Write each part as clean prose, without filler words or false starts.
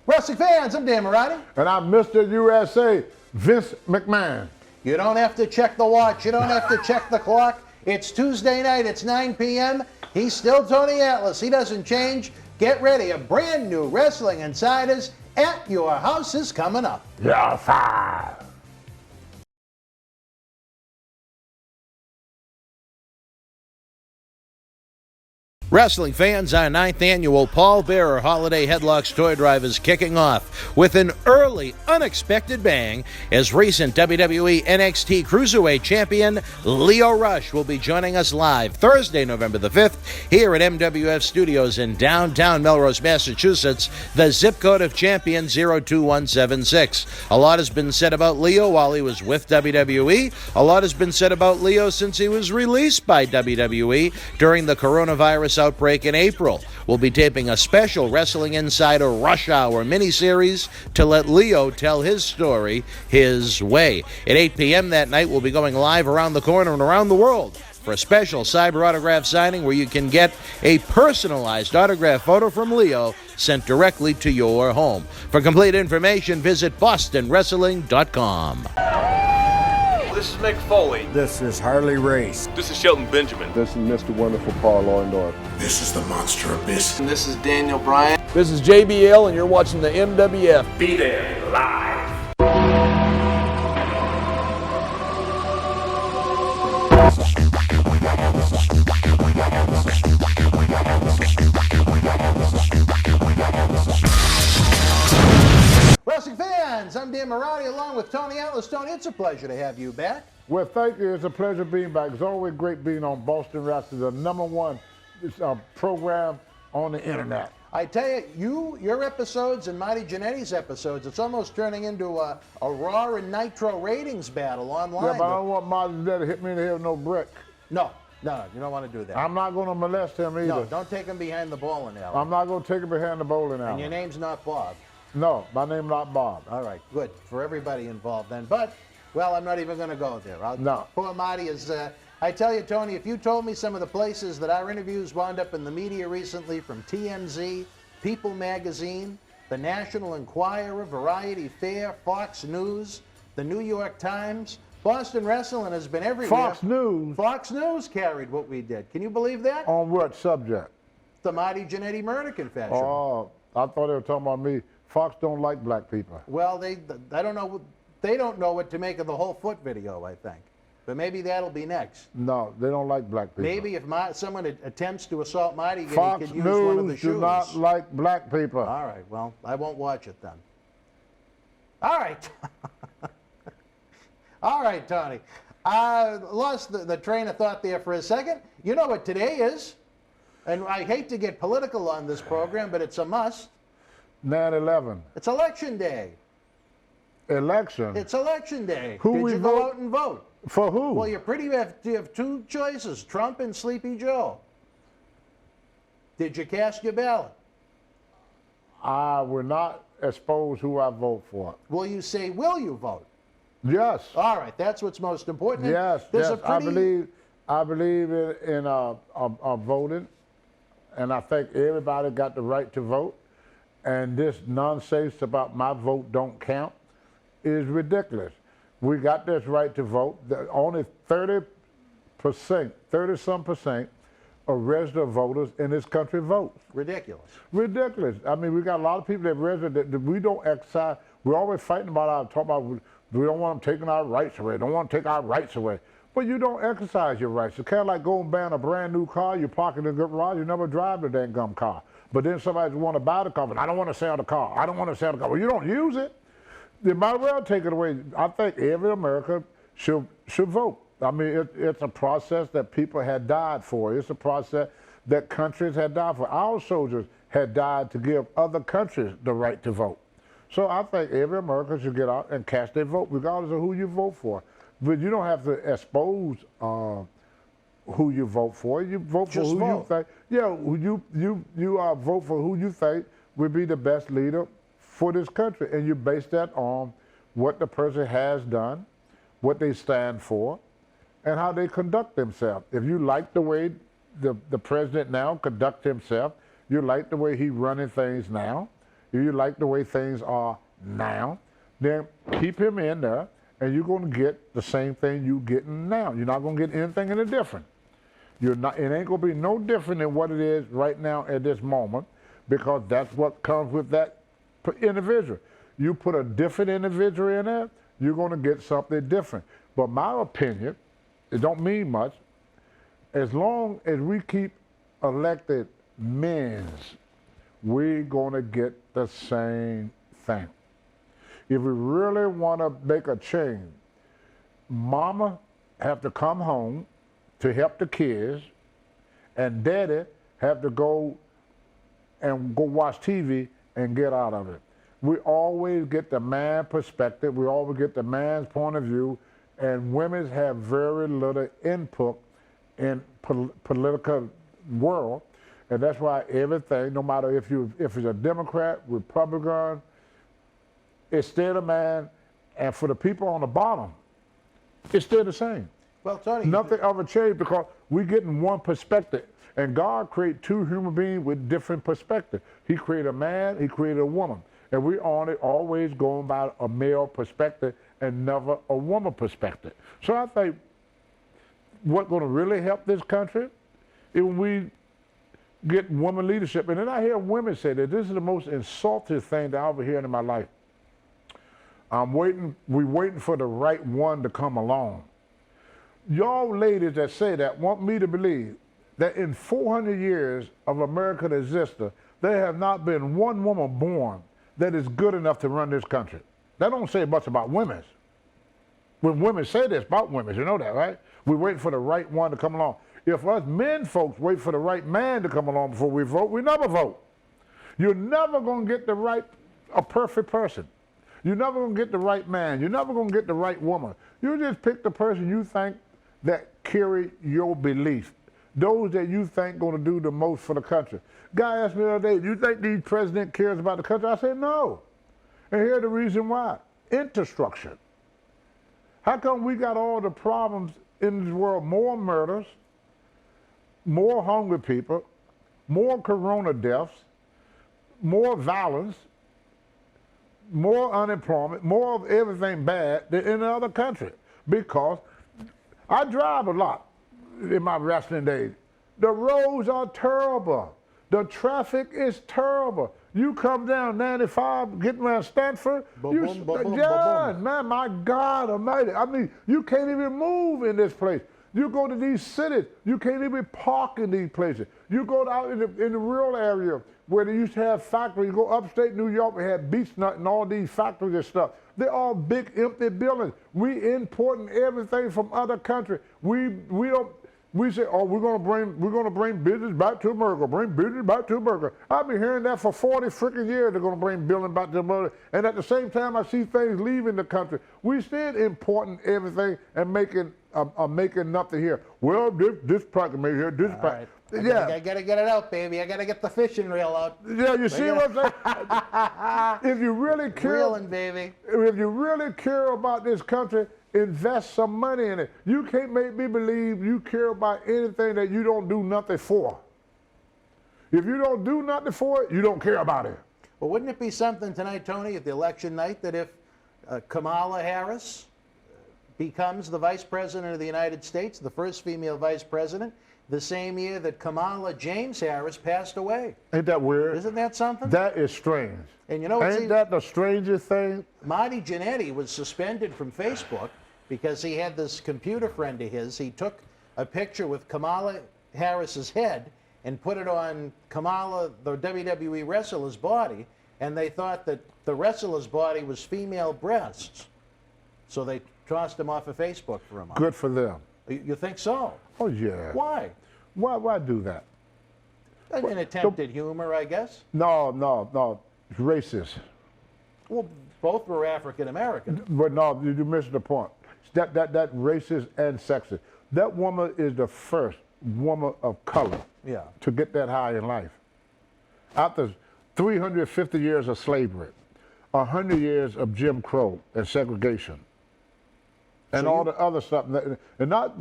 Wrestling fans, I'm Dan Marty. And I'm Mr. USA, Vince McMahon. You don't have to check the watch. You don't have to check the clock. It's Tuesday night. It's 9 p.m. He's still Tony Atlas. He doesn't change. Get ready. A brand new Wrestling Insiders at your house is coming up. Yeah, fire. Wrestling fans, our 9th annual Paul Bearer Holiday Headlocks Toy Drive is kicking off with an early, unexpected bang as recent WWE NXT Cruiserweight Champion Lio Rush will be joining us live Thursday, November the 5th, here at MWF Studios in downtown Melrose, Massachusetts, the zip code of champion 02176. A lot has been said about Lio while he was with WWE. A lot has been said about Lio since he was released by WWE during the coronavirus outbreak in April. We'll be taping a special Wrestling Insider Rush Hour miniseries to let Lio tell his story his way. At 8 p.m. that night, we'll be going live around the corner and around the world for a special cyber autograph signing where you can get a personalized autograph photo from Lio sent directly to your home. For complete information, visit bostonwrestling.com. This is Mick Foley. This is Harley Race. This is Shelton Benjamin. This is Mr. Wonderful Paul Orndorff. This is the Monster Abyss. And this is Daniel Bryan. This is JBL, and you're watching the MWF. Be there live. Wrestling fans, I'm Dan Marty along with Tony Atlas. Tony, it's a pleasure to have you back. Well, thank you. It's a pleasure being back. It's always great being on Boston Wrestling, the #1 program on the internet. I tell you, your episodes and Marty Jannetty's episodes, it's almost turning into a Raw and Nitro ratings battle online. Yeah, but I don't want Marty to hit me in the head with no brick. No, you don't want to do that. I'm not going to molest him either. No, don't take him behind the bowling alley. I'm not going to take him behind the bowling alley. And your name's not Bob. No, my name's not Bob. All right, good. For everybody involved then. But, well, I'm not even going to go there. No. Poor Marty is, I tell you, Tony, if you told me some of the places that our interviews wound up in the media recently, from TMZ, People Magazine, the National Enquirer, Variety Fair, Fox News, the New York Times, Boston Wrestling has been everywhere. Fox News? Fox News carried what we did. Can you believe that? On what subject? The Marty Jannetty murder confession. Oh, I thought they were talking about me. Fox don't like black people. Well, I don't know. They don't know what to make of the whole foot video, I think. But maybe that'll be next. No, they don't like black people. Maybe if someone attempts to assault Marty, he Fox could use one of the News shoes. do not like black people. All right, well, I won't watch it then. All right. All right, Tony. I lost the train of thought there for a second. You know what today is? And I hate to get political on this program, but it's a must. 9/11. It's Election Day. Election? It's Election Day. Who Did we you go vote? out and vote? For who? Well, you have two choices, Trump and Sleepy Joe. Did you cast your ballot? I will not expose who I vote for. Will you vote? Yes. All right, that's what's most important. Yes, There's yes. I believe in voting, and I think everybody got the right to vote. And this nonsense about my vote don't count is ridiculous. We got this right to vote. Only 30-some percent of registered voters in this country vote. Ridiculous. Ridiculous. I mean, we got a lot of people that registered that we don't exercise. We're always fighting about we don't want them taking our rights away. Don't want to take our rights away. But you don't exercise your rights. It's kind of like going buying a brand new car. You park in the garage. You never drive the dang gum car. But then somebody want to buy the car, but I don't want to sell the car. I don't want to sell the car. Well, you don't use it. They might well take it away. I think every American should vote. I mean, it's a process that people had died for. It's a process that countries had died for. Our soldiers had died to give other countries the right to vote. So I think every American should get out and cast their vote, regardless of who you vote for. But you don't have to expose who you vote for. You vote for who you think. Yeah, you vote for who you think would be the best leader for this country, and you base that on what the person has done, what they stand for, and how they conduct themselves. If you like the way the president now conducts himself, you like the way he's running things now, if you like the way things are now, then keep him in there, and you're going to get the same thing you're getting now. You're not going to get anything any different. You're not. It ain't going to be no different than what it is right now at this moment, because that's what comes with that individual. You put a different individual in there, you're going to get something different. But my opinion, it don't mean much. As long as we keep elected men's, we're going to get the same thing. If we really want to make a change, mama have to come home to help the kids, and daddy have to go watch TV and get out of it. We always get the man perspective, we always get the man's point of view, and women have very little input in political world, and that's why everything, no matter if it's a Democrat, Republican, it's still a man, and for the people on the bottom, it's still the same. Well, Tony, nothing ever changed because we're getting one perspective, and God created two human beings with different perspectives. He created a man, he created a woman, and we only always going by a male perspective and never a woman perspective. So I think what's going to really help this country is when we get woman leadership. And then I hear women say that this is the most insulting thing that I've ever heard in my life. We're waiting for the right one to come along. Y'all ladies that say that want me to believe that in 400 years of American existence, there have not been one woman born that is good enough to run this country. That don't say much about women. When women say this about women, you know that, right? We're waiting for the right one to come along. If us men folks wait for the right man to come along before we vote, we never vote. You're never going to get a perfect person. You're never going to get the right man. You're never going to get the right woman. You just pick the person you think that carry your belief. Those that you think going to do the most for the country. Guy asked me the other day, do you think the president cares about the country? I said, no. And here's the reason why. Infrastructure. How come we got all the problems in this world? More murders, more hungry people, more corona deaths, more violence, more unemployment, more of everything bad than in other countries. Because I drive a lot in my wrestling days. The roads are terrible. The traffic is terrible. You come down 95, getting around Stanford, man, my God almighty. I mean, you can't even move in this place. You go to these cities, you can't even park in these places. You go out in the rural area where they used to have factories. You go upstate New York, we had Beach Nut and all these factories and stuff. They're all big empty buildings. We importing everything from other countries. We say, oh, we're gonna bring business back to America. Bring business back to America. I've been hearing that for 40 freaking years. They're gonna bring building back to America. And at the same time, I see things leaving the country. We still importing everything and making nothing here. Well, this product made here. This product. Yeah. I gotta get it out, baby. I gotta get the fishing reel out. Yeah, you see what I'm saying? If you really care, reeling, baby. If you really care about this country, invest some money in it. You can't make me believe you care about anything that you don't do nothing for. If you don't do nothing for it, you don't care about it. Well, wouldn't it be something tonight, Tony, at the election night, that if Kamala Harris becomes the Vice President of the United States, the first female Vice President, the same year that Kamala James Harris passed away? Ain't that weird? Isn't that something? That is strange. And you know, ain't that the strangest thing? Marty Jannetty was suspended from Facebook because he had this computer friend of his. He took a picture with Kamala Harris's head and put it on Kamala, the WWE wrestler's body, and they thought that the wrestler's body was female breasts. So they tossed him off of Facebook for a month. Good for them. You think so? Oh, yeah. Why? Why do that? An attempt at humor, I guess. No. It's racist. Well, both were African American. But no, you missed the point. That racist and sexist. That woman is the first woman of color to get that high in life. After 350 years of slavery, 100 years of Jim Crow and segregation, and all the other stuff, and not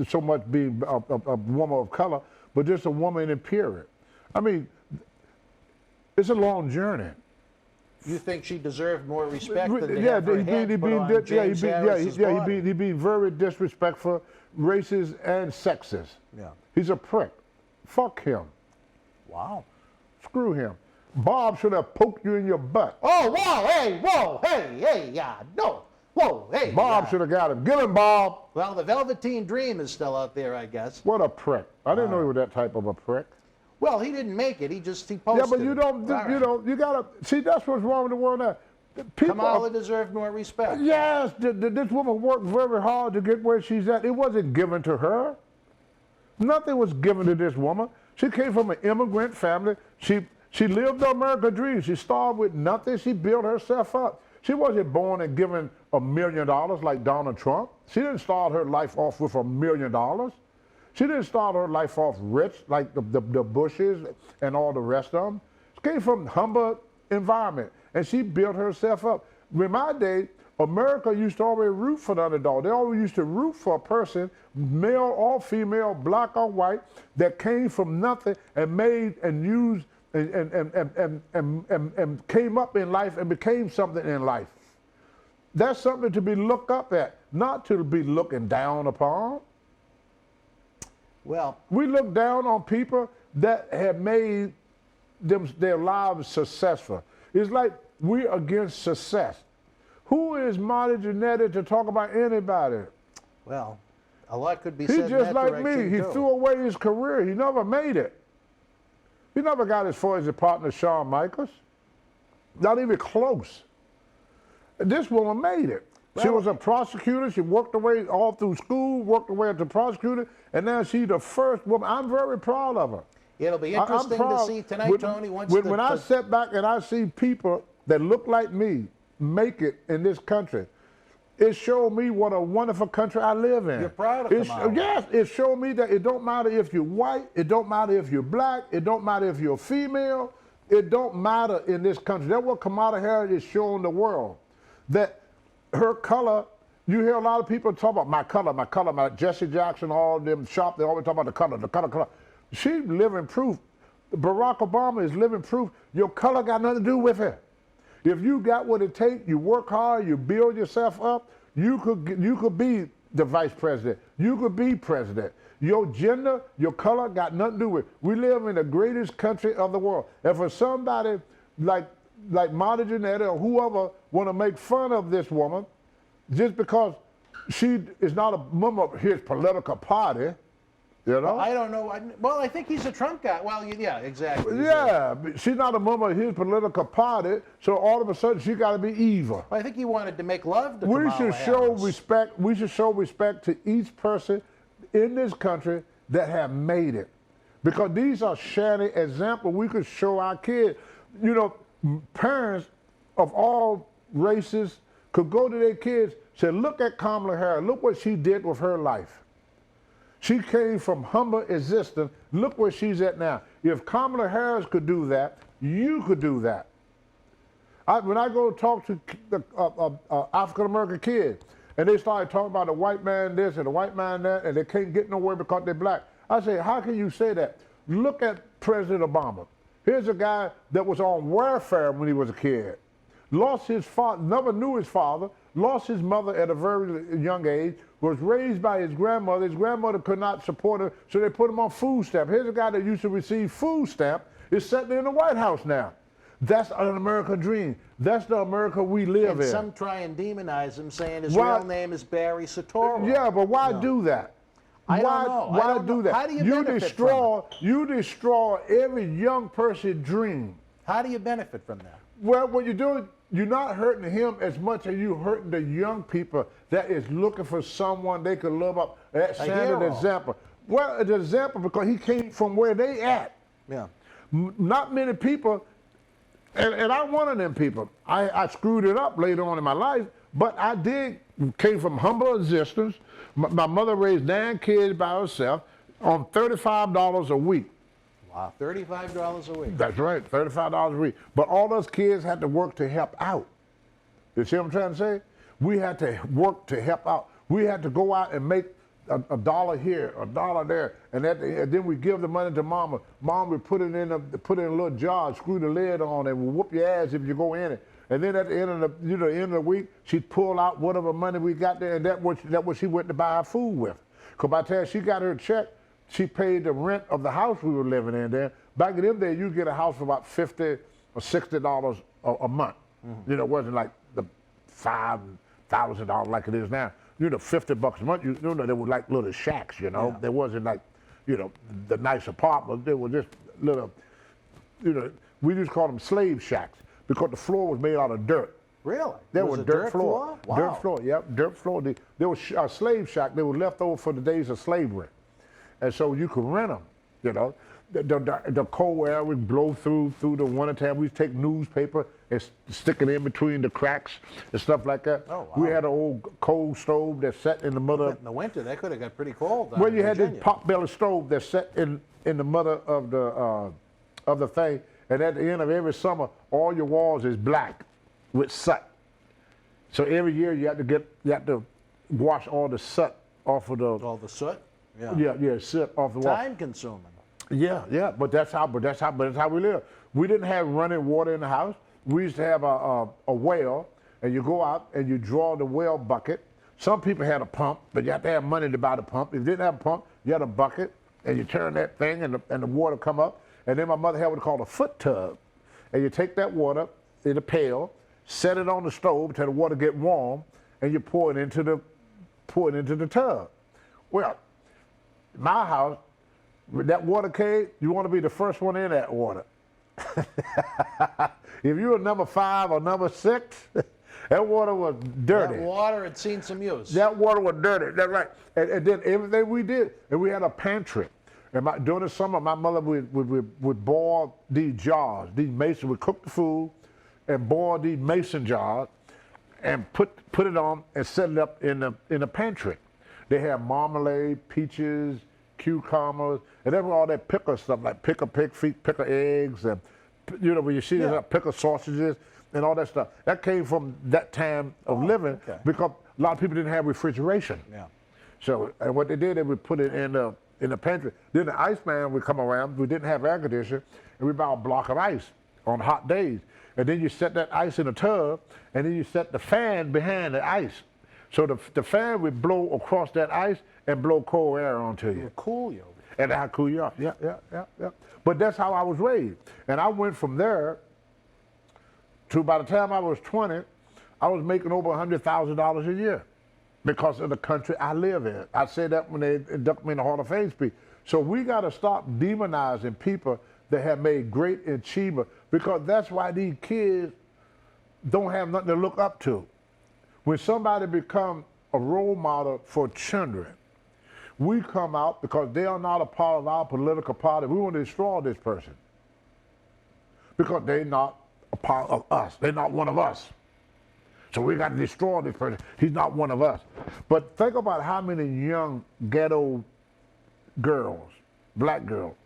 so much being a woman of color, but just a woman in period. I mean, it's a long journey. You think she deserved more respect than to Yeah, have her head put on James Harris's body? he being very disrespectful, racist, and sexist. Yeah. He's a prick. Fuck him. Wow. Screw him. Bob should have poked you in your butt. Oh, whoa, hey, yeah, no. Whoa, hey. Bob should have got him. Get him, Bob. Well, the Velveteen Dream is still out there, I guess. What a prick. I didn't know he was that type of a prick. Well, he didn't make it. He posted Yeah, but you don't, it. you gotta, see, that's what's wrong with the world now. People Kamala deserved more respect. Yes, this woman worked very hard to get where she's at. It wasn't given to her. Nothing was given to this woman. She came from an immigrant family. She lived the American dream. She started with nothing. She built herself up. She wasn't born and given $1 million like Donald Trump. She didn't start her life off with $1 million. She didn't start her life off rich like the Bushes and all the rest of them. She came from humble environment, and she built herself up. In my day, America used to always root for the underdog. They always used to root for a person, male or female, black or white, that came from nothing and made and used and came up in life and became something in life. That's something to be looked up at, not to be looking down upon. Well, we look down on people that have made their lives successful. It's like we're against success. Who is Marty Jannetty to talk about anybody? Well, a lot could be said He's just in that like me. direction, He too. threw away his career. He never made it. He never got as far as his partner, Shawn Michaels. Not even close. This woman made it. She was a prosecutor. She worked her way all through school, worked her way as a prosecutor, and now she's the first woman. I'm very proud of her. It'll be interesting to see tonight, Tony. When I sit back and I see people that look like me make it in this country, it showed me what a wonderful country I live in. You're proud of Kamala. Yes, it showed me that it don't matter if you're white, it don't matter if you're black, it don't matter if you're female, it don't matter in this country. That's what Kamala Harris is showing the world. That her color, you hear a lot of people talk about my color, my Jesse Jackson, all them shop, they always talk about the color. She's living proof. Barack Obama is living proof. Your color got nothing to do with it. If you got what it takes, you work hard, you build yourself up, you could be the vice president. You could be president. Your gender, your color got nothing to do with it. We live in the greatest country of the world. And for somebody like Marty Jannetty or whoever want to make fun of this woman just because she is not a member of his political party, you know? Well, I don't know. Well, I think he's a Trump guy. Well, yeah, exactly. Yeah, she's not a member of his political party, so all of a sudden she got to be evil. I think he wanted to make love to We Kamala should show Harris. respect. We should show respect to each person in this country that have made it, because these are shining examples we could show our kids. You know, parents of all races could go to their kids, say, look at Kamala Harris, look what she did with her life. She came from humble existence. Look where she's at now. If Kamala Harris could do that, you could do that. When I go talk to African-American kids, and they started talking about the white man this and the white man that, and they can't get nowhere because they're black, I say, how can you say that? Look at President Obama. Here's a guy that was on welfare when he was a kid. Lost his father, never knew his father, lost his mother at a very young age, was raised by his grandmother. His grandmother could not support her, so they put him on food stamp. Here's a guy that used to receive food stamp, is sitting in the White House now. That's an American dream. That's the America we live in. Some try and demonize him, saying his real name is Barry Soetoro. Yeah, but why do that? I don't know. Why do that? How do you benefit from it? You destroy every young person's dream. How do you benefit from that? Well, what you're doing, you're not hurting him as much as you're hurting the young people that is looking for someone they could love up. That's an example. Well, an example because he came from where they at. Yeah. Not many people, and I'm one of them people. I screwed it up later on in my life, but I came from humble existence. My mother raised 9 kids by herself on $35 a week. Wow, $35 a week. That's right, $35 a week. But all those kids had to work to help out. You see what I'm trying to say? We had to work to help out. We had to go out and make a dollar here, a dollar there, and then we give the money to mama. Mom would put it in a little jar, screw the lid on, and we'll whoop your ass if you go in it. And then at the end of the week, she'd pull out whatever money we got there, and that what she went to buy our food with. Because by the time she got her check, she paid the rent of the house we were living in there. Back in them days, you get a house for about $50 or $60 a month. Mm-hmm. You know, it wasn't like the $5,000 like it is now. You know, $50 a month. You know, they were like little shacks. You know, There wasn't like, you know, the nice apartments. They were just little, you know, we just called them slave shacks because the floor was made out of dirt. Really? There was dirt floor. Wow. Dirt floor, yep, dirt floor. There was a slave shack. They were left over for the days of slavery. And so you could rent them, you know. The cold air would blow through the wintertime. We'd take newspaper and stick it in between the cracks and stuff like that. Oh, wow. We had an old coal stove that sat in the middle. In the winter, that could have got pretty cold. Well, you had this pot-belly stove that sat in the middle of the thing. And at the end of every summer, all your walls is black with soot. So every year you have to wash all the soot off of the. All the soot. Yeah, soot off the wall. Time consuming. Yeah, but that's how we live. We didn't have running water in the house. We used to have a well, and you go out and you draw the well bucket. Some people had a pump, but you have to have money to buy the pump. If you didn't have a pump, you had a bucket, and you turn that thing, and the water come up. And then my mother had what called a foot tub, and you take that water in a pail, set it on the stove until the water get warm, and you pour it into the tub. Well, my house, with that water cave, you want to be the first one in that water. If you were number 5 or number 6, that water was dirty. That water had seen some use. That water was dirty. That's right. And then everything we did, and we had a pantry. And during the summer, my mother would boil these jars, these mason. Would cook the food and boil these mason jars and put it on and set it up in the pantry. They had marmalade, peaches, cucumbers, and then all that pickle stuff like pickle pig feet, pickle eggs, and you know when you see pickle sausages and all that stuff. That came from that time of living because a lot of people didn't have refrigeration. Yeah. So and what they did, they would put it in the pantry. Then the iceman would come around. We didn't have air conditioning, and we buy a block of ice on hot days. And then you set that ice in a tub, and then you set the fan behind the ice. So the fan would blow across that ice and blow cold air onto you. It'll cool you. And that'll cool you off. Yeah. But that's how I was raised. And I went from there to by the time I was 20, I was making over $100,000 a year because of the country I live in. I said that when they inducted me in the Hall of Fame speech. So we got to stop demonizing people that have made great achievement because that's why these kids don't have nothing to look up to. When somebody becomes a role model for children, we come out because they are not a part of our political party. We want to destroy this person because they're not a part of us. They're not one of us. So we got to destroy this person. He's not one of us. But think about how many young ghetto girls, black girls,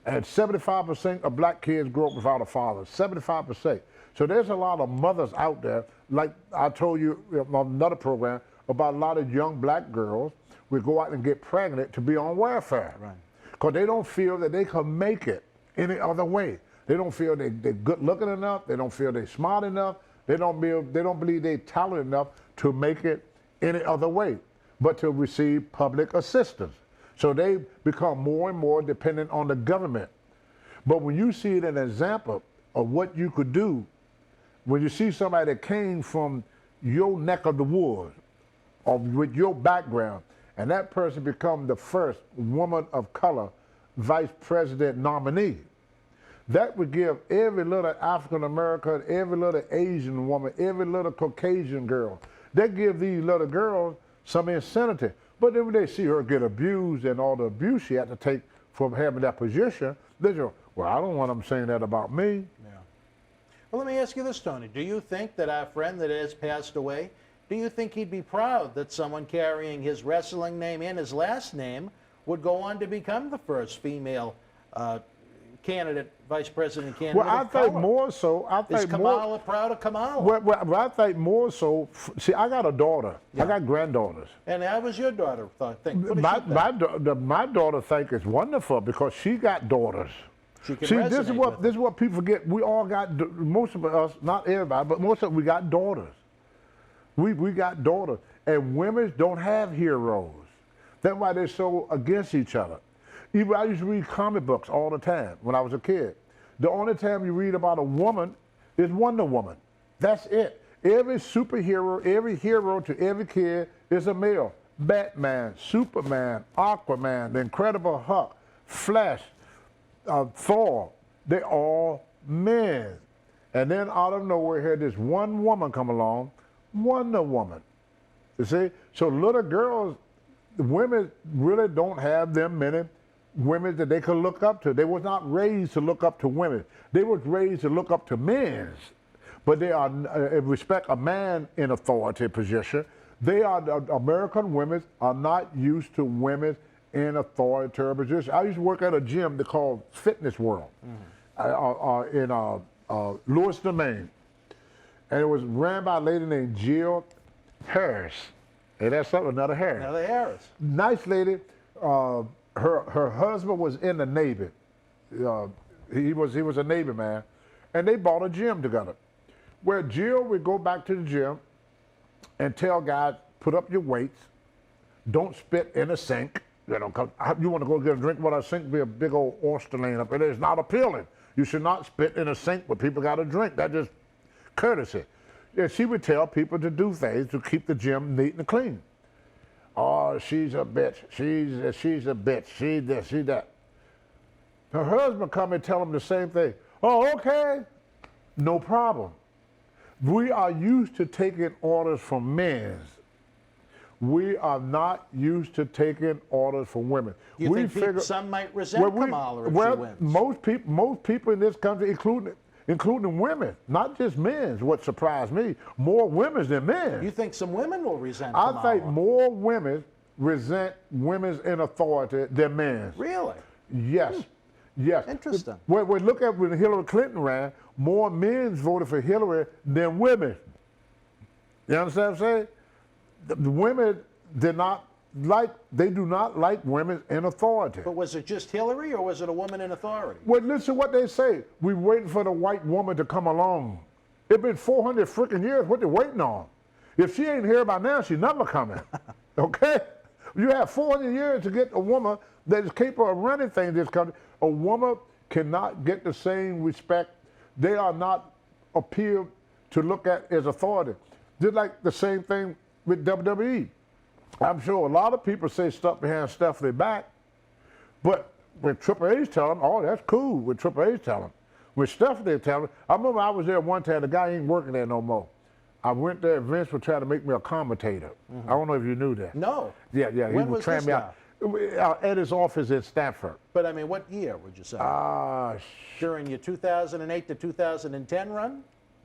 and 75% of black kids grow up without a father, 75%. So there's a lot of mothers out there, like I told you on another program, about a lot of young black girls will go out and get pregnant to be on welfare. Right. Because they don't feel that they can make it any other way. They don't feel they're good looking enough. They don't feel they're smart enough. They don't believe they're talented enough to make it any other way, but to receive public assistance. So they become more and more dependent on the government. But when you see an example of what you could do, when you see somebody that came from your neck of the woods, or with your background, and that person become the first woman of color vice president nominee, that would give every little African American, every little Asian woman, every little Caucasian girl, that give these little girls some incentive. But then when they see her get abused and all the abuse she had to take from having that position, they go, well, I don't want them saying that about me. Yeah. Well, let me ask you this, Tony. Do you think that our friend that has passed away, do you think he'd be proud that someone carrying his wrestling name and his last name would go on to become the first female candidate, vice president candidate? Well, I think more so. Is Kamala proud of Kamala? Well, I think more so. See, I got a daughter. Yeah. I got granddaughters. And that was your daughter, I think. My daughter think it's wonderful because she got daughters. She can See, resonate this with is what people forget. We all got, most of us, not everybody, but most of us, we got daughters. We got daughters. And women don't have heroes. That's why they're so against each other. Even I used to read comic books all the time when I was a kid. The only time you read about a woman is Wonder Woman. That's it. Every superhero, every hero to every kid is a male. Batman, Superman, Aquaman, The Incredible Hulk, Flash, Thor, they're all men. And then out of nowhere here, this one woman come along, Wonder Woman. You see? So little girls, women really don't have them many women that they could look up to. They was not raised to look up to women. They was raised to look up to men. But they are, respect a man in authority position. They are, American women are not used to women in authoritarian position. I used to work at a gym they called Fitness World in Lewiston, Maine. And it was ran by a lady named Jill Harris. Hey, that's something, another Harris. Another Harris. Nice lady. Her husband was in the Navy. He was a Navy man. And they bought a gym together. Where Jill would go back to the gym and tell guys, put up your weights, don't spit in a sink. You know, 'cause you want to go get a drink, but a sink be a big old oyster laying up. It is not appealing. You should not spit in a sink where people got a drink. That's just courtesy. And she would tell people to do things to keep the gym neat and clean. Oh, she's a bitch. She's a bitch. She this, she that. Her husband come and tell him the same thing. Oh, okay. No problem. We are used to taking orders from men. We are not used to taking orders from women. You we think some might resent Kamala if she wins? Most people in this country, including women, not just men, is what surprised me. More women than men. You think some women will resent Kamala? I think more women resent women in authority than men. Really? Yes. Yes. Interesting. When look at when Hillary Clinton ran, more men voted for Hillary than women. You understand what I'm saying? The women do not like women in authority. But was it just Hillary or was it a woman in authority? Well, listen what they say. We're waiting for the white woman to come along. It's been 400 freaking years. What they waiting on? If she ain't here by now, she's never coming. Okay? You have 400 years to get a woman that is capable of running things in this country. A woman cannot get the same respect. They are not appealed to look at as authority. Just like the same thing with WWE. I'm sure a lot of people say stuff behind Stephanie's back, but when Triple H tell them, oh, that's cool. When Triple H tell them, when Stephanie tell them, I remember I was there one time. The guy ain't working there no more. I went there. Vince was trying to make me a commentator. I don't know if you knew that. No. Yeah. When he was trying this me out at his office in Stanford. But I mean, what year would you say? During your 2008 to 2010 run?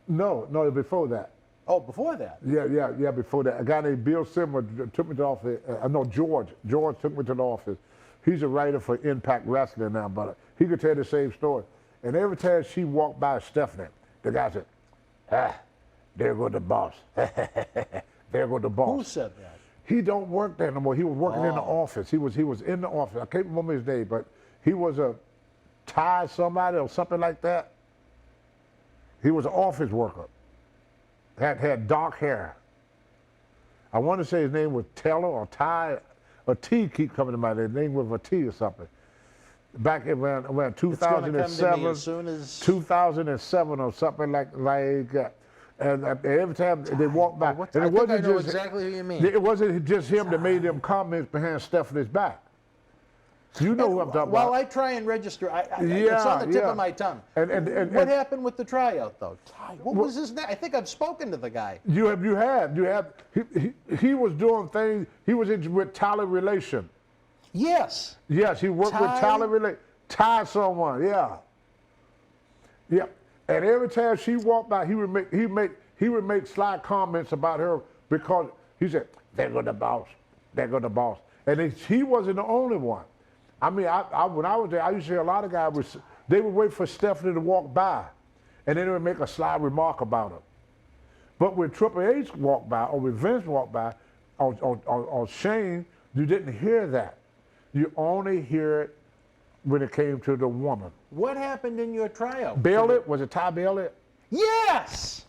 No, before that. Oh, before that? Yeah, before that. A guy named Bill Simmer took me to the office. George. George took me to the office. He's a writer for Impact Wrestling now, but he could tell the same story. And every time she walked by Stephanie, the guy said, there go the boss. There go the boss. Who said that? He don't work there no more. He was working in the office. He was in the office. I can't remember his name, but he was a Thai somebody or something like that. He was an office worker. Had dark hair. I want to say his name was Taylor or Ty. A T keep coming to my name. His name was a T or something. Back around 2007, 2007 or something like that. And every time they walked by, and it wasn't just exactly who you mean. It wasn't just him that made them comments behind Stephanie's back. You know who I'm talking about. Well, I try and register. It's on the tip of my tongue. And what happened with the tryout, though? What was his name? I think I've spoken to the guy. You have. He was doing things. He was with Tyler Relation. Yes. Yes, he worked with Tyler Relation. Ty someone, yeah. Yeah. And every time she walked by, he would make sly comments about her because he said, "There go the boss, there go the boss," and he wasn't the only one. I mean, when I was there, I used to hear a lot of guys they would wait for Stephanie to walk by, and then they would make a sly remark about her. But when Triple H walked by, or when Vince walked by, or Shane, you didn't hear that. You only hear it when it came to the woman. What happened in your tryout? Bailey, was it Ty Bailey? Yes!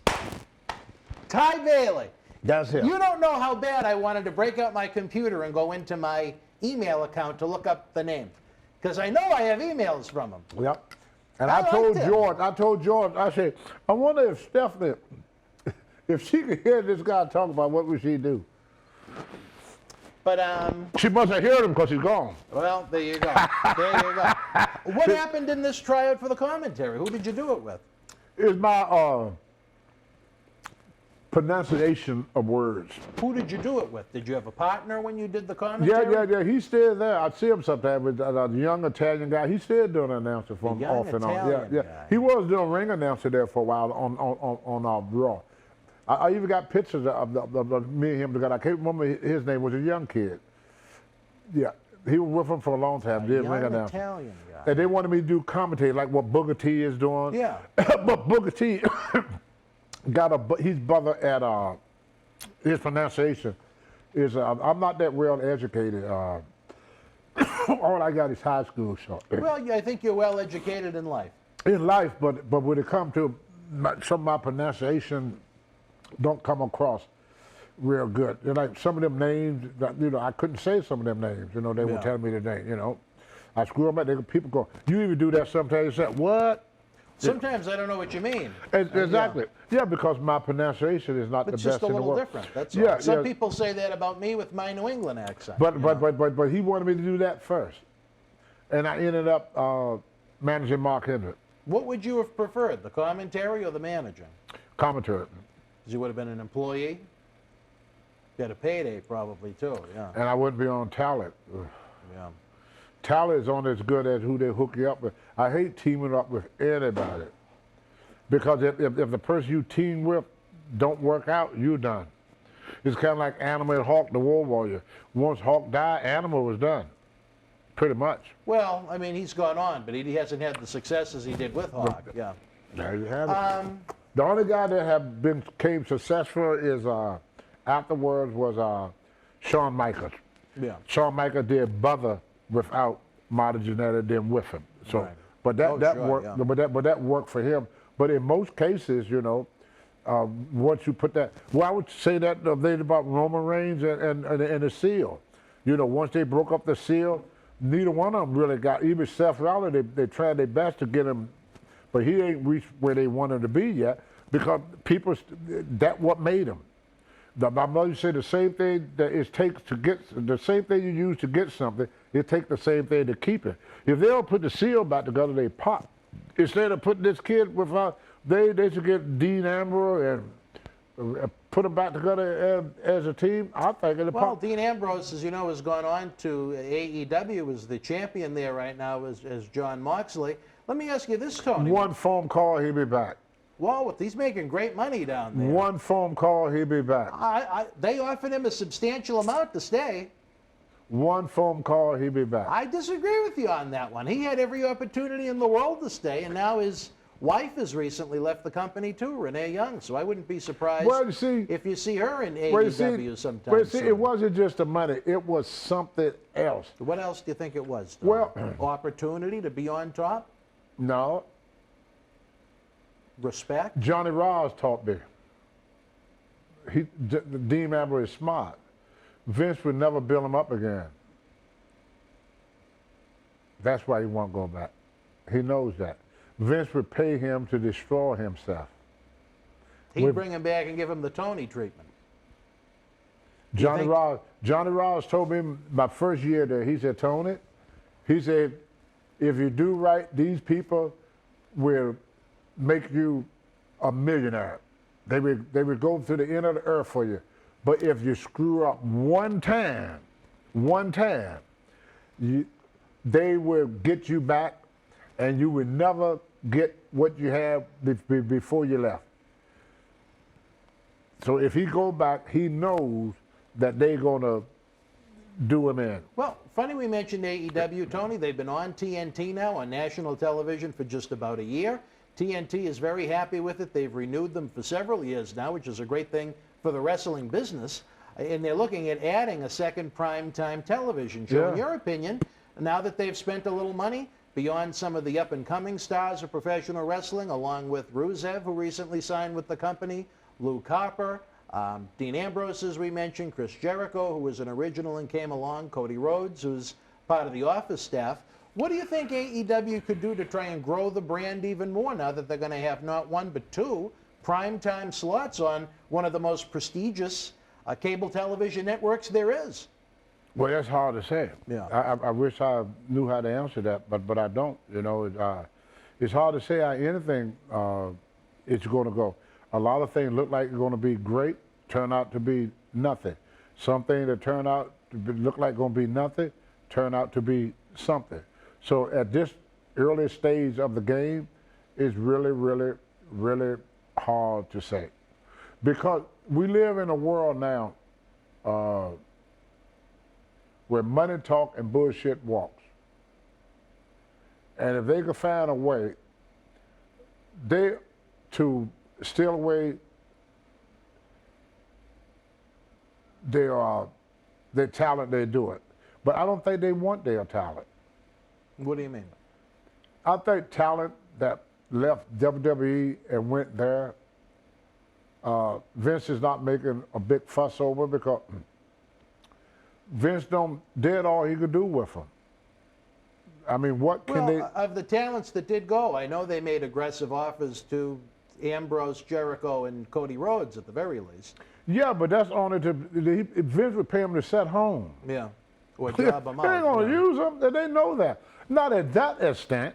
Ty Bailey. That's him. You don't know how bad I wanted to break out my computer and go into my email account to look up the name. Because I know I have emails from him. Yep. And I I told liked George, I said, I wonder if Stephanie, if she could hear this guy talk about what would she do? But, She must have heard him because he's gone. well, there you go. There you go. What happened in this tryout for the commentary? Who did you do it with? It's my pronunciation of words. Who did you do it with? Did you have a partner when you did the commentary? Yeah. He's still there. I see him sometimes with a young Italian guy. He's still doing an announcer from young off and on. Italian Yeah. guy. He was doing ring announcer there for a while on Raw. I even got pictures of me and him together. I can't remember his name. Was a young kid. Yeah, he was with him for a long time. Did ring Young announcer. Italian guy. And they wanted me to do commentary like what Booker T is doing. Yeah. But Booker T got his brother at his pronunciation is I'm not that well educated. All I got is high school short. Well, I think you're well educated in life. In life, but when it comes to some of my pronunciation don't come across real good. Like some of them names, I couldn't say some of them names. They were telling me the name. I screw them up. People go, you even do that sometimes. You say, what? Sometimes I don't know what you mean. Exactly. Yeah, because my pronunciation is not the It's best just a in the little world. different. That's all. Some people say that about me with my New England accent. But he wanted me to do that first, and I ended up managing Mark Hendrick. What would you have preferred, the commentary or the managing? Commentary. Because you would have been an employee. You had a payday probably too. Yeah. And I wouldn't be on talent. Yeah. Talent is only as good as who they hook you up with. I hate teaming up with anybody. Because if the person you team with don't work out, you're done. It's kind of like Animal and Hawk, the War Warrior. Once Hawk died, Animal was dame. Pretty much. Well, I mean, he's gone on, but he hasn't had the successes he did with Hawk. Yeah. There you have it. The only guy that became successful is afterwards was Shawn Michaels. Yeah. Shawn Michaels did better without Marty Jannetty than with him. So, Right. but that Sure, worked. yeah. But that worked for him. But in most cases, once you put that, I would say that about Roman Reigns and the Seal. Once they broke up the Seal, neither one of them really got. Even Seth Rollins, they tried their best to get him, but he ain't reached where they wanted to be yet because that what made him. My mother said the same thing that it takes to get, the same thing you use to get something, it takes the same thing to keep it. If they don't put the Seal back together, they pop. Instead of putting this kid without, they should get Dean Ambrose and put them back together as a team. I think it'll Well, pop. Dean Ambrose, as you know, has gone on to AEW, is the champion there right now as John Moxley. Let me ask you this, Tony. One phone call, he'll be back. Well, he's making great money down there. One phone call, he'll be back. They offered him a substantial amount to stay. One phone call, he'll be back. I disagree with you on that one. He had every opportunity in the world to stay, and now his wife has recently left the company too, Renee Young. So I wouldn't be surprised if you see her in AEW sometime Well, see, soon. it wasn't just the money. It was something else. What else do you think it was? Tom? Well, opportunity to be on top? No. Respect? Johnny Ross taught me. Dean Ambrose is smart. Vince would never build him up again. That's why he won't go back. He knows that. Vince would pay him to destroy himself. He'd bring him back and give him the Tony treatment. Johnny Ross told me my first year there, he said, Tony, he said, if you do right, these people will make you a millionaire. They would go to the end of the earth for you. But if you screw up one time, they will get you back, and you will never get what you had before you left. So if he go back, he knows that they're gonna do him in. Well, funny we mentioned AEW, Tony. They've been on TNT now, on national television, for just about a year. TNT is very happy with it. They've renewed them for several years now, which is a great thing for the wrestling business. And they're looking at adding a second primetime television show. Yeah. In your opinion, now that they've spent a little money, beyond some of the up-and-coming stars of professional wrestling, along with Rusev, who recently signed with the company, Luke Harper, Dean Ambrose, as we mentioned, Chris Jericho, who was an original and came along, Cody Rhodes, who's part of the office staff. What do you think AEW could do to try and grow the brand even more now that they're going to have not one but two primetime slots on one of the most prestigious cable television networks there is? Well, that's hard to say. Yeah. I wish I knew how to answer that, but I don't. You know, it's hard to say how anything is going to go. A lot of things look like they're going to be great, turn out to be nothing. Some things that turn out to look like going to be nothing, turn out to be something. So at this early stage of the game, it's really, really, really hard to say. Because we live in a world now where money talk and bullshit walks. And if they could find a way to steal away their talent, they do it. But I don't think they want their talent. What do you mean? I think talent that left WWE and went there, Vince is not making a big fuss over because Vince did all he could do with them. I mean, what can they... Of the talents that did go, I know they made aggressive offers to Ambrose, Jericho, and Cody Rhodes at the very least. Yeah, but that's only to... Vince would pay them to sit home. Yeah, or job them out. They ain't going to use them, and they know that. Not at that extent.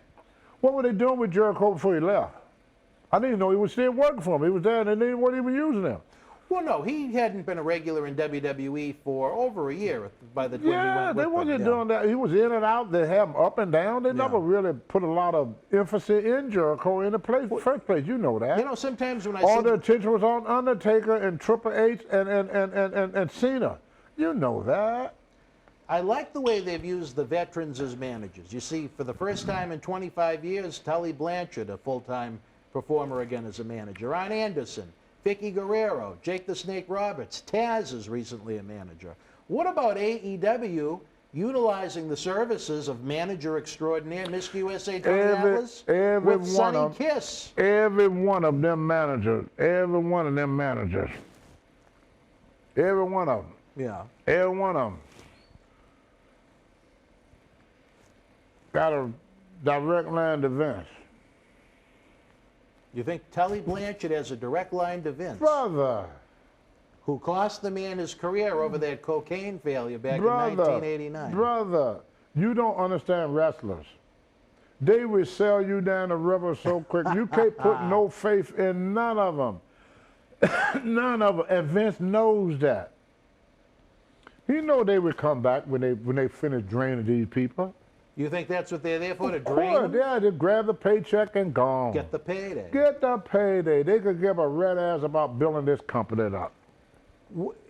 What were they doing with Jericho before he left? I didn't even know he was still working for him. He was there, and they weren't even using him. Well, no, he hadn't been a regular in WWE for over a year by the time he went with Yeah, they wasn't them, doing that. He was in and out. They had him up and down. They never really put a lot of emphasis in Jericho in the first place. You know that. You know, sometimes when I all see... the attention was on Undertaker and Triple H and Cena. You know that. I like the way they've used the veterans as managers. You see, for the first time in 25 years, Tully Blanchard, a full-time performer again as a manager. Arn Anderson, Vicky Guerrero, Jake the Snake Roberts, Taz is recently a manager. What about AEW utilizing the services of manager extraordinaire, Mr. USA Tony Atlas, with Sonny Kiss? Every one of them managers, every one of them, Yeah. every one of them got a direct line to Vince. You think Tully Blanchard has a direct line to Vince? Brother. Who cost the man his career over that cocaine failure back in 1989. Brother, you don't understand wrestlers. They will sell you down the river so quick. You can't put no faith in none of them. None of them. And Vince knows that. He know they would come back when they finish draining these people. You think that's what they're there for, to Of drain course, them? yeah, they grab the paycheck and gone. Get the payday. Get the payday. They could give a red ass about building this company up.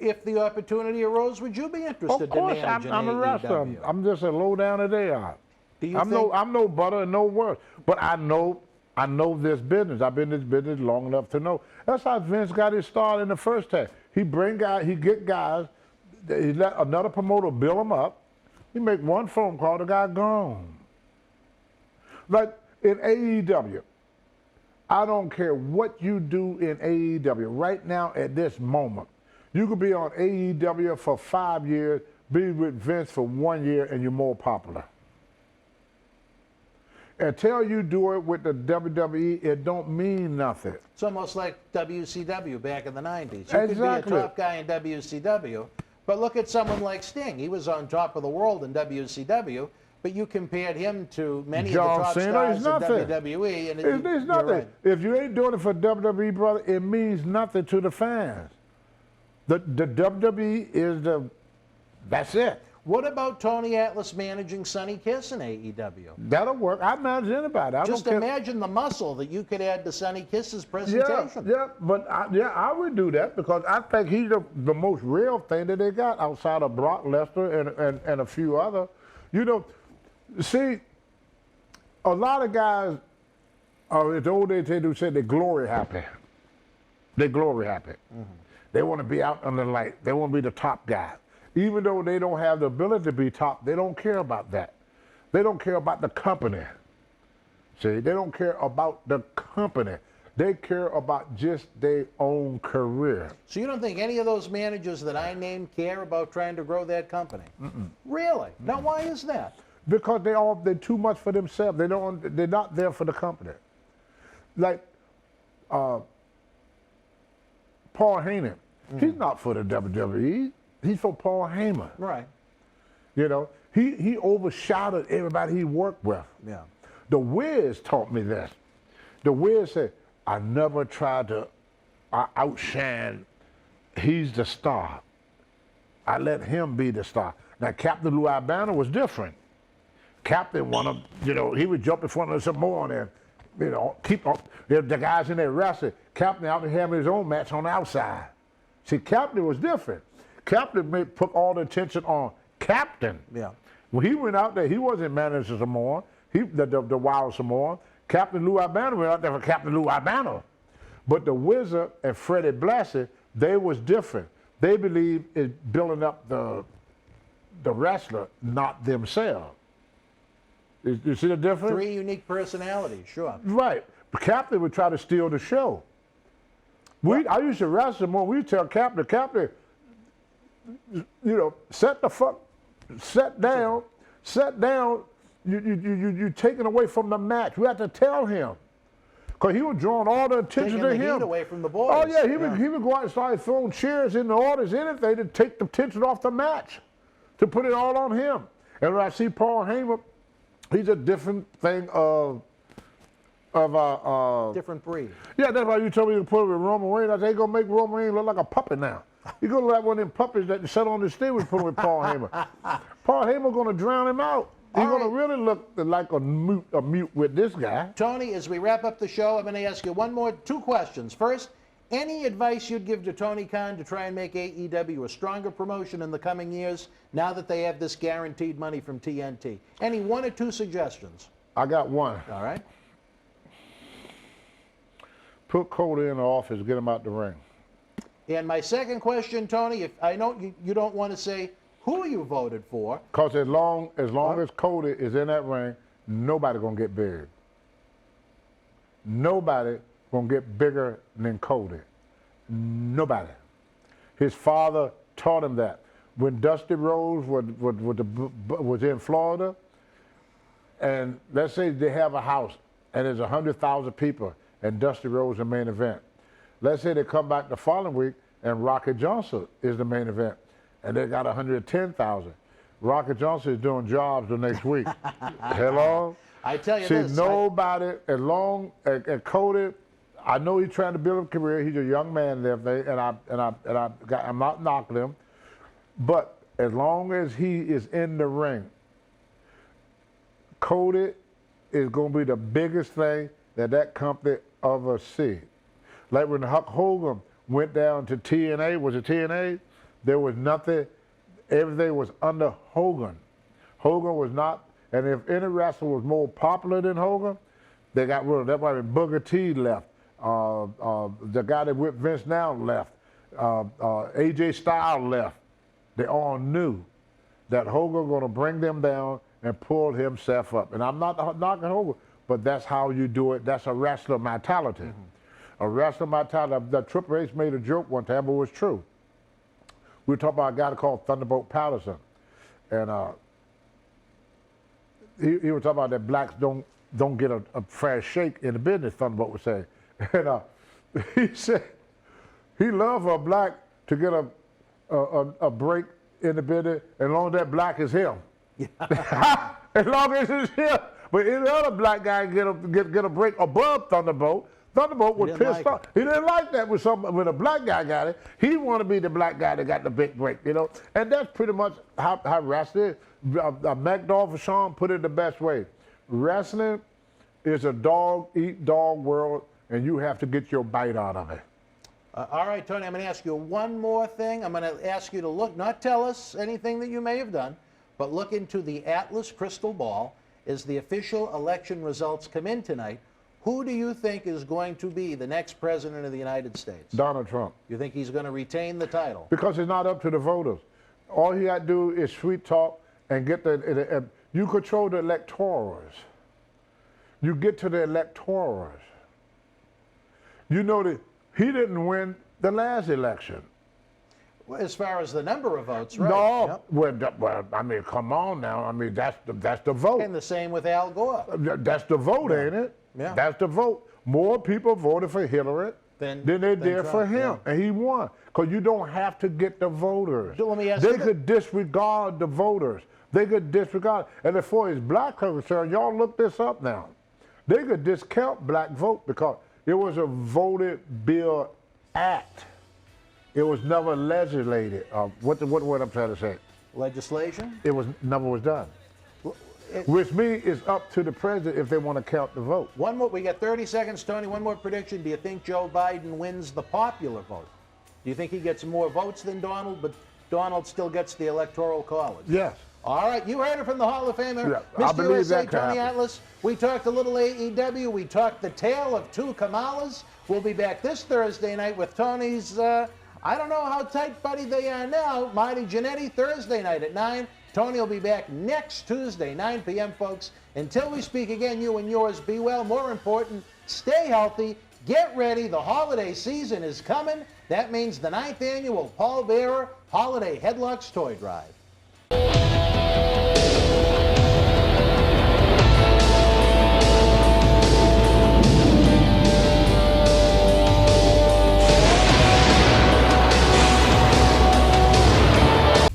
If the opportunity arose, would you be interested Of course, to manage an I'm a wrestler. AEW? I'm just as low down as they are. Do you I'm no butter and no worse. But I know this business. I've been in this business long enough to know. That's how Vince got his start in the first time. He bring guys, he get guys, he let another promoter build them up. He make one phone call, the guy gone. Like in AEW, I don't care what you do in AEW. Right now, at this moment, you could be on AEW for 5 years, be with Vince for 1 year, and you're more popular. Until you do it with the WWE, it don't mean nothing. It's almost like WCW back in the 90s. You Exactly. could be a top guy in WCW, but look at someone like Sting. He was on top of the world in WCW, but you compared him to many John of the top Cena is stars in nothing. WWE. And It's nothing. Right. If you ain't doing it for WWE, brother, it means nothing to the fans. The WWE is that's it. What about Tony Atlas managing Sonny Kiss in AEW? That'll work. I manage anybody. Just imagine the muscle that you could add to Sonny Kiss's presentation. But I would do that because I think he's the most real thing that they got outside of Brock Lesnar and a few other. You know, see, a lot of guys, it's the old days they do say they're glory happy. They're glory happy. Mm-hmm. They want to be out under the light. They want to be the top guy. Even though they don't have the ability to be top, they don't care about that. They don't care about the company. See, they don't care about the company. They care about just their own career. So you don't think any of those managers that I named care about trying to grow that company? Really? Now, why is that? Because they're too much for themselves. They're not there for the company. Like Paul Heyman, he's not for the WWE. He's for Paul Heyman. Right. You know, he overshadowed everybody he worked with. Yeah. The Wiz taught me this. The Wiz said, I never tried to outshine. He's the star. I let him be the star. Now, Captain Lou Albano was different. Captain wanted, you know, he would jump in front of someone and, you know, keep the guys in there wrestling. Captain out there having his own match on the outside. See, Captain was different. Captain put all the attention on Captain. Yeah. When he went out there, he wasn't manager Samoa. The Wild Samoa. Captain Lou Albano went out there for Captain Lou Albano. But the Wizard and Freddie Blassie, they was different. They believed in building up the wrestler, not themselves. You see the difference? 3 unique personalities, sure. Right. But Captain would try to steal the show. I used to wrestle more. We tell Captain, you know, sit down. You're taking away from the match. We had to tell him. Because he was drawing all the attention Taking to the him. heat away from the boys. Oh, yeah, he would go out and start throwing chairs in the audience, anything to take the tension off the match, to put it all on him. And when I see Paul Heyman, he's a different thing of different breed. Yeah, that's why you told me to put it with Roman Reigns. I said, they're going to make Roman Reigns look like a puppet now. You're going to look like one of them puppies that sat on the stage and put with Paul Heyman. Paul Heyman going to drown him out. He's going to really look like a mute with this guy. Tony, as we wrap up the show, I'm going to ask you 2 questions. First, any advice you'd give to Tony Khan to try and make AEW a stronger promotion in the coming years now that they have this guaranteed money from TNT? Any 1 or 2 suggestions? I got one. All right. Put Cody in the office, get him out the ring. And my second question, Tony, if I know you don't want to say who you voted for. Because as long as Cody is in that ring, nobody going to get big. Nobody going to get bigger than Cody. Nobody. His father taught him that. When Dusty Rhodes was in Florida, and let's say they have a house, and there's 100,000 people, and Dusty Rhodes is the main event. Let's say they come back the following week, and Rocky Johnson is the main event, and they got 110,000. Rocky Johnson is doing jobs the next week. Hello? I tell you See, this. nobody, as long as Cody, I know he's trying to build a career. He's a young man there, I'm not knocking him. But as long as he is in the ring, Cody is going to be the biggest thing that company ever see. Like when Hulk Hogan went down to TNA, was it TNA? There was nothing, everything was under Hogan. Hogan was not, and if any wrestler was more popular than Hogan, they got rid of. That's why Booker T left. The guy that whipped Vince now left. AJ Styles left. They all knew that Hogan was going to bring them down and pull himself up. And I'm not knocking Hogan, but that's how you do it. That's a wrestler mentality. A wrestler mentality. That Triple H made a joke one time, but it was true. We were talking about a guy called Thunderbolt Patterson. And he was talking about that blacks don't get a fair shake in the business, Thunderbolt was saying. And he said he loved for a black to get a break in the business as long as that black is him. As long as it's him. But any other black guy get a break above Thunderbolt, Thunderbolt was pissed off. He didn't like that when a black guy got it. He wanted to be the black guy that got the big break, you know. And that's pretty much how wrestling is. McDowell Sean put it the best way. Wrestling is a dog-eat-dog world, and you have to get your bite out of it. All right, Tony, I'm going to ask you one more thing. I'm going to ask you to look, not tell us anything that you may have done, but look into the Atlas crystal ball as the official election results come in tonight. Who do you think is going to be the next president of the United States? Donald Trump. You think he's going to retain the title? Because it's not up to the voters. All he got to do is sweet talk and get you control the electors. you get to the electorals. You know that he didn't win the last election. Well, as far as the number of votes, right? No, Yep. well, I mean, come on now. I mean, that's the vote. And the same with Al Gore. That's the vote, ain't it? Yeah. That's the vote. More people voted for Hillary than they did for Trump, him, and he won. Because you don't have to get the voters. So let me ask they you could disregard the voters. They could disregard. And as far as black concern, y'all look this up now. They could discount black vote because it was a voted bill act. It was never legislated. What I'm trying to say? Legislation? It was never was done. Which means it's up to the president if they want to count the vote. One more. We got 30 seconds, Tony. One more prediction. Do you think Joe Biden wins the popular vote? Do you think he gets more votes than Donald, but Donald still gets the electoral college? Yes. All right, you heard it from the Hall of Famer, Yeah, I Mr. believe USA, that can Tony happen. Atlas. We talked a little AEW. We talked the tale of two Kamalas. We'll be back this Thursday night with Tony's, I don't know how tight buddy they are now, Marty Jannetty, Thursday night at 9. Tony will be back next Tuesday, 9 p.m., folks. Until we speak again, you and yours be well. More important, stay healthy. Get ready. The holiday season is coming. That means the 9th annual Paul Bearer Holiday Headlocks Toy Drive.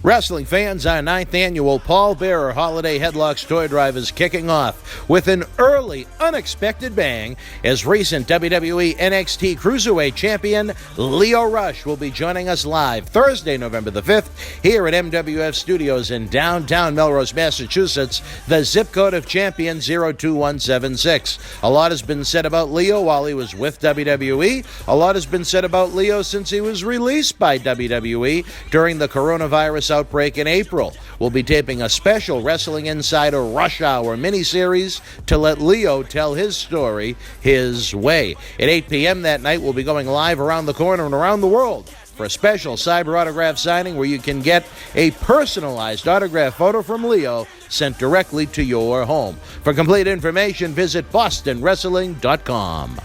Wrestling fans, our 9th annual Paul Bearer Holiday Headlocks Toy Drive is kicking off with an early, unexpected bang as recent WWE NXT Cruiserweight Champion Lio Rush will be joining us live Thursday, November the 5th, here at MWF Studios in downtown Melrose, Massachusetts, the zip code of champion 02176. A lot has been said about Lio while he was with WWE. A lot has been said about Lio since he was released by WWE during the coronavirus outbreak in April. We'll be taping a special Wrestling Insider Rush Hour miniseries to let Lio tell his story his way. At 8 p.m. that night, we'll be going live around the corner and around the world for a special cyber autograph signing where you can get a personalized autograph photo from Lio sent directly to your home. For complete information, visit bostonwrestling.com.